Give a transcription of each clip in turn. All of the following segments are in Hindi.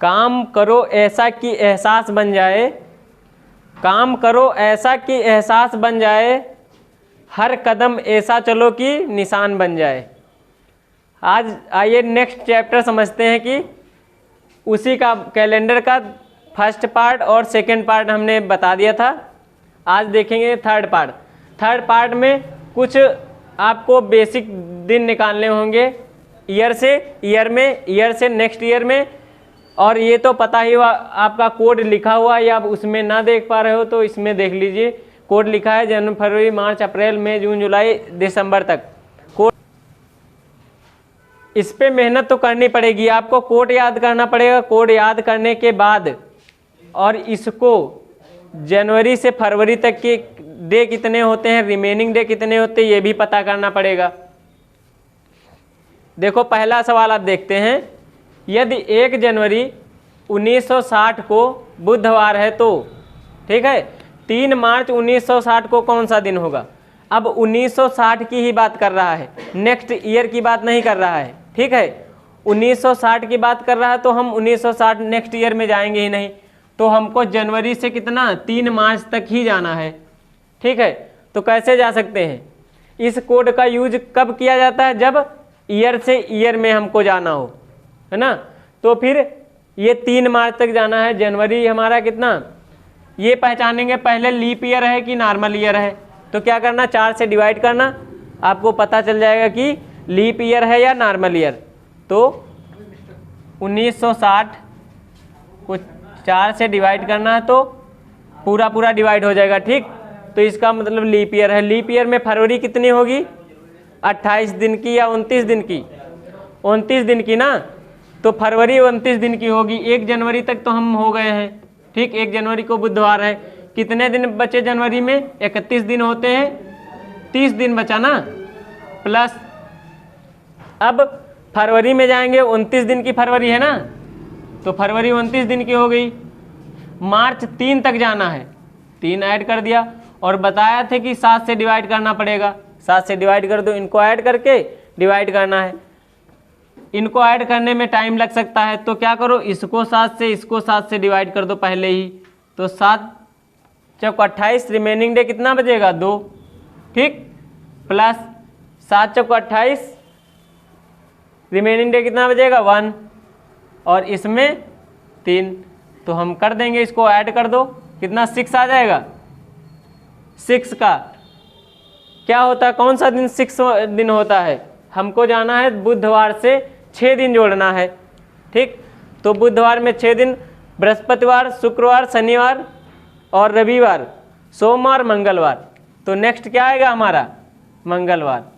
काम करो ऐसा कि एहसास बन जाए, काम करो ऐसा कि एहसास बन जाए, हर कदम ऐसा चलो कि निशान बन जाए। आज आइए नेक्स्ट चैप्टर समझते हैं कि उसी का कैलेंडर का फर्स्ट पार्ट और सेकंड पार्ट हमने बता दिया था। आज देखेंगे थर्ड पार्ट। थर्ड पार्ट में कुछ आपको बेसिक दिन निकालने होंगे ईयर से, ईयर से नेक्स्ट ईयर में। और ये तो पता ही हुआ, आपका कोड लिखा हुआ या आप उसमें ना देख पा रहे हो तो इसमें देख लीजिए। कोड लिखा है जनवरी, फरवरी, मार्च, अप्रैल, मई, जून, जुलाई, दिसंबर तक कोड। इस पे मेहनत तो करनी पड़ेगी आपको, कोड याद करना पड़ेगा। कोड याद करने के बाद और इसको जनवरी से फरवरी तक के डे कितने होते हैं, रिमेनिंग डे कितने होते हैं, ये भी पता करना पड़ेगा। देखो पहला सवाल आप देखते हैं, यदि 1 जनवरी 1960 को बुधवार है तो ठीक है 3 मार्च 1960 को कौन सा दिन होगा। अब 1960 की ही बात कर रहा है, नेक्स्ट ईयर की बात नहीं कर रहा है। ठीक है 1960 की बात कर रहा है तो हम 1960 नेक्स्ट ईयर में जाएंगे ही नहीं, तो हमको जनवरी से कितना 3 मार्च तक ही जाना है। ठीक है तो कैसे जा सकते हैं, इस कोड का यूज कब किया जाता है, जब ईयर से ईयर में हमको जाना हो, है ना। तो फिर ये 3 मार्च तक जाना है। जनवरी हमारा कितना, ये पहचानेंगे पहले लीप ईयर है कि नॉर्मल ईयर है। तो क्या करना, 4 से डिवाइड करना, आपको पता चल जाएगा कि लीप ईयर है या नॉर्मल ईयर। तो 1960 को 4 से डिवाइड करना है तो पूरा पूरा डिवाइड हो जाएगा। ठीक तो इसका मतलब लीप ईयर है। लीप ईयर में फरवरी कितनी होगी, 28 दिन की या 29 दिन की, 29 दिन की ना। तो फरवरी 29 दिन की होगी। 1 जनवरी तक तो हम हो गए हैं। ठीक 1 जनवरी को बुधवार है, कितने दिन बचे जनवरी में, 31 दिन होते हैं, 30 दिन बचा ना। प्लस अब फरवरी में जाएंगे, 29 दिन की फरवरी है ना, तो फरवरी 29 दिन की हो गई। मार्च 3 तक जाना है, 3 ऐड कर दिया और बताया थे कि 7 से डिवाइड करना पड़ेगा। 7 से डिवाइड कर दो, इनको ऐड करके डिवाइड करना है। इनको ऐड करने में टाइम लग सकता है तो क्या करो, इसको 7 से इसको 7 से डिवाइड कर दो पहले ही। तो 7 चौक 28, रिमेनिंग डे कितना बचेगा 2। ठीक प्लस 7 चौक 28, रिमेनिंग डे कितना बचेगा 1 और इसमें 3। तो हम कर देंगे, इसको ऐड कर दो, कितना 6 आ जाएगा। 6 का क्या होता है, कौन सा दिन 6 दिन होता है, हमको जाना है बुधवार से 6 दिन जोड़ना है। ठीक तो बुधवार में 6 दिन, बृहस्पतिवार, शुक्रवार, शनिवार और रविवार, सोमवार, मंगलवार। तो नेक्स्ट क्या आएगा हमारा, मंगलवार।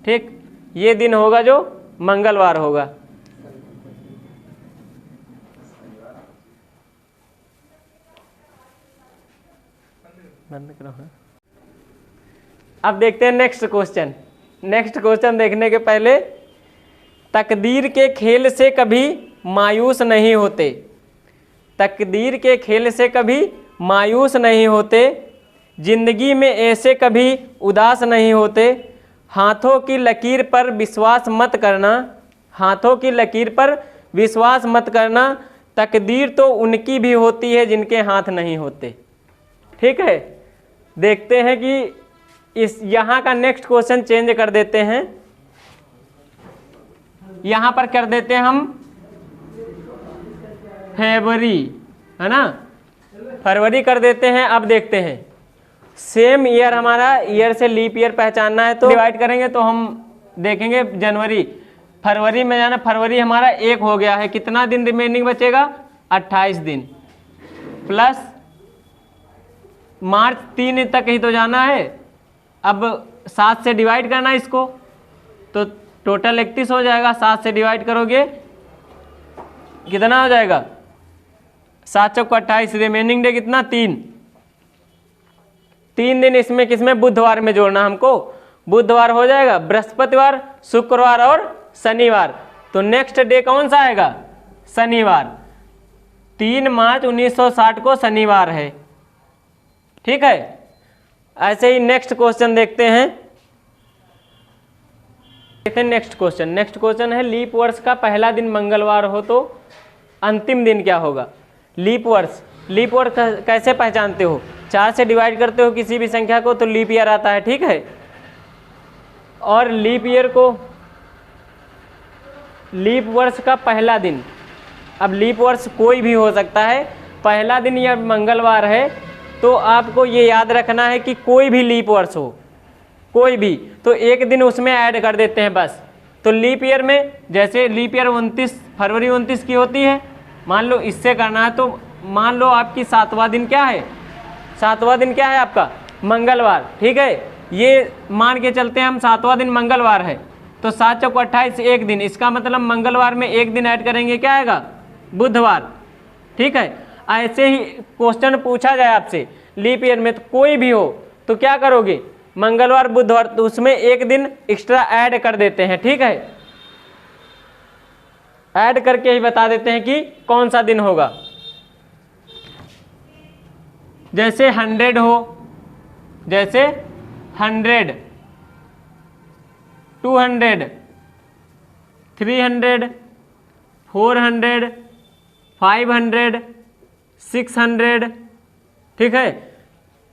ठीक ये दिन होगा जो मंगलवार होगा। अब देखते हैं नेक्स्ट क्वेश्चन। नेक्स्ट क्वेश्चन देखने के पहले, तकदीर के खेल से कभी मायूस नहीं होते, तकदीर के खेल से कभी मायूस नहीं होते, जिंदगी में ऐसे कभी उदास नहीं होते, हाथों की लकीर पर विश्वास मत करना, हाथों की लकीर पर विश्वास मत करना, तकदीर तो उनकी भी होती है जिनके हाथ नहीं होते। ठीक है देखते हैं कि इस यहाँ का नेक्स्ट क्वेश्चन चेंज कर देते हैं। यहाँ पर कर देते हैं हम फरवरी, है ना, फरवरी कर देते हैं। अब देखते हैं सेम ईयर, हमारा ईयर से लीप ईयर पहचानना है तो डिवाइड करेंगे तो हम देखेंगे जनवरी, फरवरी में जाना, फरवरी हमारा 1 हो गया है, कितना दिन रिमेनिंग बचेगा 28 दिन, प्लस मार्च 3 तक ही तो जाना है। अब 7 से डिवाइड करना है इसको तो टोटल 31 हो जाएगा। 7 से डिवाइड करोगे कितना हो जाएगा, 7 चौक 28, रिमेनिंग डे कितना 3 दिन इसमें किसमें, बुधवार में जोड़ना हमको। बुधवार हो जाएगा, बृहस्पतिवार, शुक्रवार और शनिवार। तो नेक्स्ट डे कौन सा आएगा, शनिवार। 3 मार्च 1960 को शनिवार है। ठीक है ऐसे ही नेक्स्ट क्वेश्चन देखते हैं। देखते हैं नेक्स्ट क्वेश्चन। नेक्स्ट क्वेश्चन है लीप वर्ष का पहला दिन मंगलवार हो तो अंतिम दिन क्या होगा। लीप वर्ष कैसे पहचानते हो, 4 से डिवाइड करते हो किसी भी संख्या को तो लीप ईयर आता है, ठीक है। और लीप ईयर को, लीप वर्ष का पहला दिन, अब लीप वर्ष कोई भी हो सकता है, पहला दिन या मंगलवार है तो आपको ये याद रखना है कि कोई भी लीप वर्ष हो, कोई भी, तो एक दिन उसमें ऐड कर देते हैं बस। तो लीप ईयर में जैसे लीप ईयर 29 फरवरी 29 की होती है, मान लो इससे करना है तो मान लो आपकी 7वां दिन क्या है, 7वां दिन क्या है आपका मंगलवार, ठीक है। ये मान के चलते हैं हम 7वां दिन मंगलवार है तो 7 चौक 28 एक दिन, इसका मतलब मंगलवार में एक दिन ऐड करेंगे क्या आएगा बुधवार, ठीक है। ऐसे ही क्वेश्चन पूछा जाए आपसे लीप ईयर में तो कोई भी हो तो क्या करोगे, मंगलवार बुधवार, तो उसमें एक दिन एक्स्ट्रा ऐड कर देते हैं, ठीक है। ऐड करके ही बता देते हैं कि कौन सा दिन होगा। जैसे 100 हो, जैसे 100, 200, 300, 400, 500, 600, ठीक है,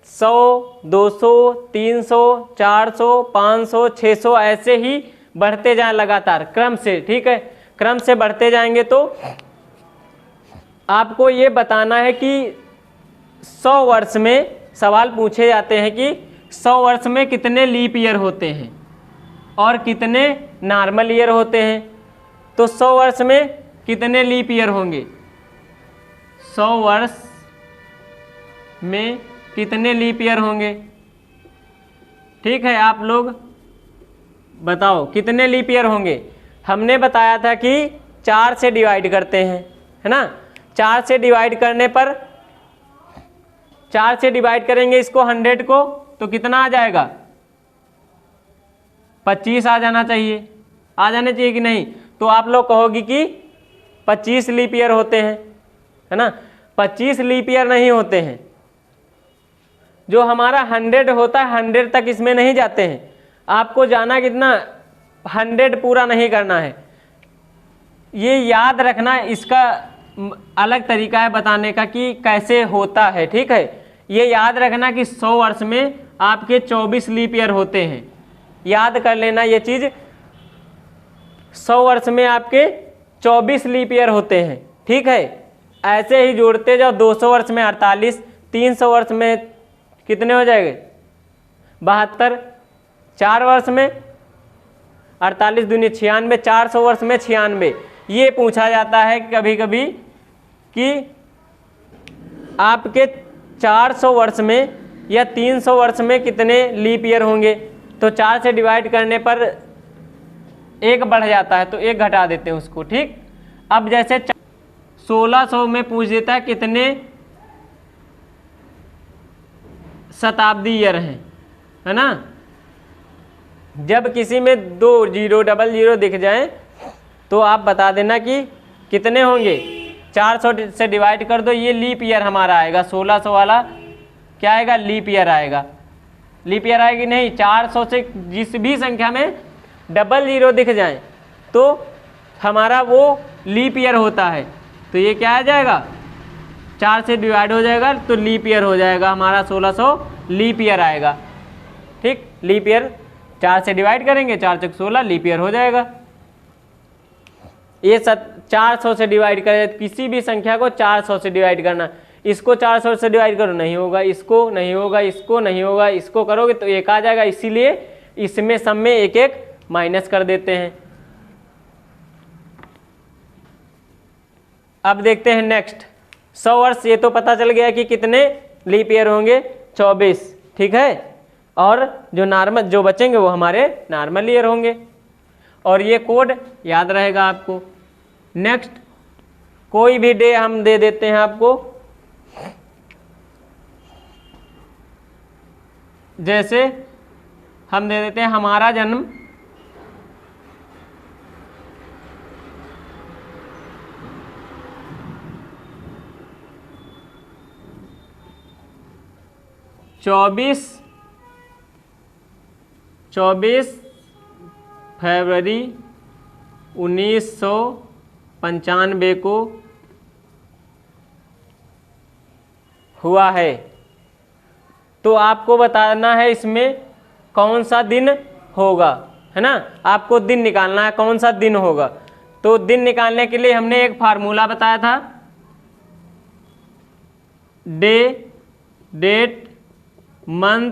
100, 200, 300, 400, 500, 600 ऐसे ही बढ़ते जाएं लगातार क्रम से, ठीक है। क्रम से बढ़ते जाएंगे तो आपको ये बताना है कि 100 वर्ष में, सवाल पूछे जाते हैं कि 100 वर्ष में कितने लीप ईयर होते हैं और कितने नॉर्मल ईयर होते हैं। तो 100 वर्ष में कितने लीप ईयर होंगे, 100 वर्ष में कितने लीप ईयर होंगे, ठीक है। आप लोग बताओ कितने लीप ईयर होंगे। हमने बताया था कि 4 से डिवाइड करते हैं, है ना। 4 से डिवाइड करने पर, 4 से डिवाइड करेंगे इसको 100 को तो कितना आ जाएगा 25 आ जाना चाहिए, आ जाने चाहिए कि नहीं। तो आप लोग कहोगे कि 25 लीप ईयर होते हैं, है ना। 25 लीप ईयर नहीं होते हैं, जो हमारा 100 होता है 100 तक इसमें नहीं जाते हैं। आपको जाना कितना, 100 पूरा नहीं करना है। ये याद रखना, इसका अलग तरीका है बताने का कि कैसे होता है, ठीक है। ये याद रखना कि 100 वर्ष में आपके 24 लीप ईयर होते हैं, याद कर लेना ये चीज़। 100 वर्ष में आपके 24 लीप ईयर होते हैं, ठीक है। ऐसे ही जोड़ते जाओ, 200 वर्ष में 48, 300 वर्ष में कितने हो जाएंगे 72, 4 वर्ष में 48 दूनी 96, 400 वर्ष में 96। ये पूछा जाता है कभी कभी कि आपके 400 वर्ष में या 300 वर्ष में कितने लीप ईयर होंगे। तो 4 से डिवाइड करने पर 1 बढ़ जाता है तो 1 घटा देते हैं उसको, ठीक। अब जैसे 1600 में पूछ देता है कितने शताब्दी ईयर हैं, है ना। जब किसी में 2 0 डबल 0 दिख जाए तो आप बता देना कि कितने होंगे, 400 से डिवाइड कर दो, ये लीप ईयर हमारा आएगा। 1600 वाला क्या आएगा, लीप ईयर आएगा। लीप ईयर आएगी नहीं, 400 से जिस भी संख्या में डबल 0 दिख जाए तो हमारा वो लीप ईयर होता है। तो ये क्या आ जाएगा, 4 से डिवाइड हो जाएगा तो लीप ईयर हो जाएगा हमारा, 1600 लीप ईयर आएगा, ठीक। लीप ईयर 4 से डिवाइड करेंगे, 4 चौक 16 लीप ईयर हो जाएगा। ये 400 से डिवाइड करें, किसी भी संख्या को 400 से डिवाइड करना, इसको 400 से डिवाइड करो नहीं होगा, इसको नहीं होगा, इसको नहीं होगा, इसको करोगे तो 1 आ जाएगा। इसीलिए इसमें सब में 1 माइनस कर देते हैं। अब देखते हैं नेक्स्ट 100 वर्ष। ये तो पता चल गया कि कितने लीप ईयर होंगे, 24, ठीक है। और जो नॉर्मल जो बचेंगे वो हमारे नॉर्मल ईयर होंगे, और ये कोड याद रहेगा आपको। नेक्स्ट कोई भी डे हम दे देते हैं आपको, जैसे हम दे देते हैं हमारा जन्म 24 फरवरी 1995 को हुआ है। तो आपको बताना है इसमें कौन सा दिन होगा, है ना। आपको दिन निकालना है कौन सा दिन होगा। तो दिन निकालने के लिए हमने एक फार्मूला बताया था, डे, डेट, मंथ,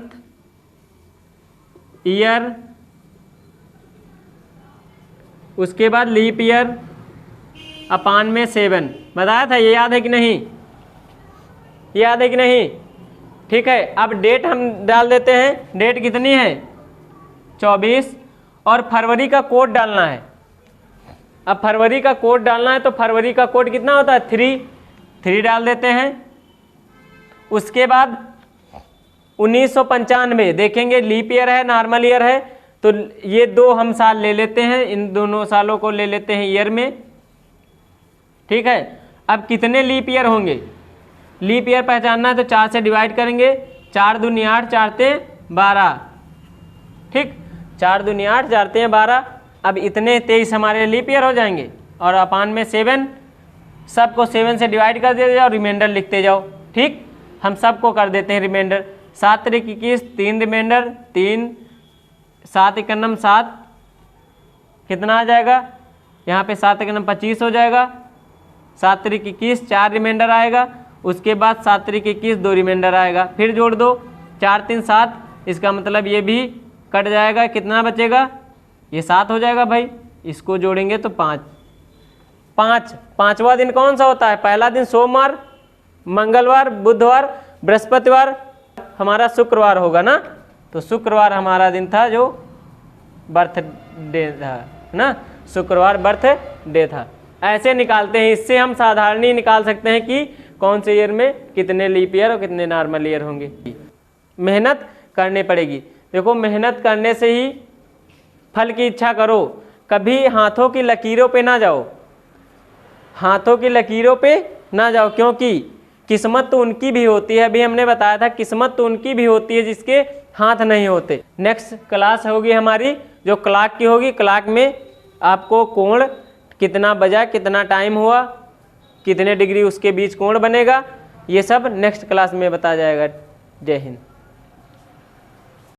ईयर, उसके बाद लीप ईयर अपान में 7 बताया था। ये याद है कि नहीं, याद है कि नहीं? ठीक है। अब डेट हम डाल देते हैं, डेट कितनी है 24, और फरवरी का कोड डालना है। अब फरवरी का कोड डालना है तो फरवरी का कोड कितना होता है 3 डाल देते हैं। उसके बाद 1995 देखेंगे, लीप ईयर है नॉर्मल ईयर है, तो ये 2 हम साल ले लेते हैं, इन दोनों सालों को ले लेते हैं ईयर में। ठीक है। अब कितने लीप ईयर होंगे, लीप ईयर पहचानना है तो 4 से डिवाइड करेंगे, 4 दूनी 8, 4 तें 12। ठीक, 4 दूनी 8, 4 तें 12। अब इतने 23 हमारे लीप ईयर हो जाएंगे, और अपान में 7, सबको 7 से डिवाइड कर दे जाओ, रिमाइंडर लिखते जाओ। ठीक, हम सबको कर देते हैं रिमाइंडर। 7 तारीख 21, 3 रिमाइंडर, 3, 7 एकम 7, कितना आ जाएगा यहाँ पे 7 एकम 25 हो जाएगा। 7 तारीख 21, 4 रिमाइंडर आएगा, उसके बाद 7 तारीख 21 2 रिमाइंडर आएगा, फिर जोड़ दो, 4 3 7, इसका मतलब ये भी कट जाएगा, कितना बचेगा, ये 7 हो जाएगा भाई। इसको जोड़ेंगे तो 5। पाँचवा दिन कौन सा होता है, पहला दिन सोमवार, मंगलवार, बुधवार, बृहस्पतिवार, हमारा शुक्रवार होगा ना। तो शुक्रवार हमारा दिन था जो बर्थडे था ना, शुक्रवार बर्थडे था। ऐसे निकालते हैं, इससे हम साधारण ही निकाल सकते हैं कि कौन से ईयर में कितने लीप ईयर और कितने नॉर्मल ईयर होंगे। मेहनत करनी पड़ेगी। देखो, मेहनत करने से ही फल की इच्छा करो, कभी हाथों की लकीरों पे ना जाओ, हाथों की लकीरों पे ना जाओ, क्योंकि किस्मत तो उनकी भी होती है। अभी हमने बताया था किस्मत तो उनकी भी होती है जिसके हाथ नहीं होते। नेक्स्ट क्लास होगी हमारी जो क्लॉक की होगी। क्लॉक में आपको कोण कितना बजा, कितना टाइम हुआ, कितने डिग्री उसके बीच कोण बनेगा, ये सब नेक्स्ट क्लास में बताया जाएगा। जय हिंद।